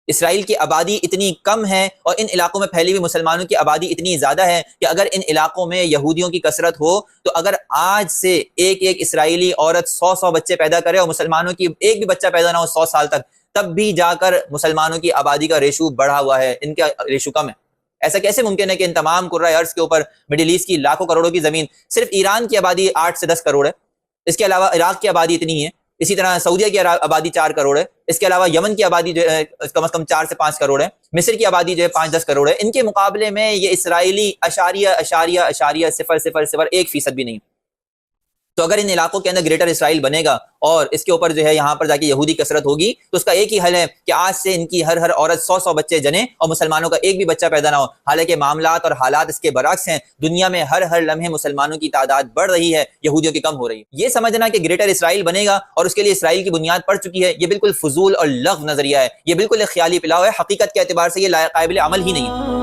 اسرائیل کی آبادی اتنی کم ہے اور ان علاقوں میں پھیلی ہوئی مسلمانوں کی آبادی اتنی زیادہ ہے کہ اگر ان علاقوں میں یہودیوں کی کثرت ہو تو اگر آج سے ایک ایک اسرائیلی عورت 100 بچے پیدا کرے اور مسلمانوں کی ایک بھی بچہ پیدا نہ ہو 100 سال تک، تب بھی جا کر مسلمانوں کی آبادی کا ریشو بڑھا ہوا ہے، ان کا ریشو کم ہے۔ ایسا کیسے ممکن ہے کہ ان تمام کرۂ ارض کے اوپر مڈل ایسٹ کی لاکھوں کروڑوں کی زمین، صرف ایران کی آبادی 8 سے 10 کروڑ ہے، اس کے علاوہ عراق کی آبادی اتنی ہے، اسی طرح سعودیہ کی آبادی 4 کروڑ ہے، اس کے علاوہ یمن کی آبادی جو ہے کم از کم 4 سے 5 کروڑ ہے، مصر کی آبادی جو ہے 5-10 کروڑ ہے، ان کے مقابلے میں یہ اسرائیلی اشاریہ 0.001% بھی نہیں۔ تو اگر ان علاقوں کے اندر گریٹر اسرائیل بنے گا اور اس کے اوپر جو ہے یہاں پر جا کے یہودی کثرت ہوگی تو اس کا ایک ہی حل ہے کہ آج سے ان کی ہر عورت 100 بچے جنے اور مسلمانوں کا ایک بھی بچہ پیدا نہ ہو۔ حالانکہ معاملات اور حالات اس کے برعکس ہیں، دنیا میں ہر لمحے مسلمانوں کی تعداد بڑھ رہی ہے، یہودیوں کی کم ہو رہی ہے۔ یہ سمجھنا کہ گریٹر اسرائیل بنے گا اور اس کے لیے اسرائیل کی بنیاد پڑ چکی ہے، یہ بالکل فضول اور لغو نظریہ ہے، یہ بالکل ایک خیالی پلاؤ ہے، حقیقت کے اعتبار سے یہ قابل عمل ہی نہیں ہے۔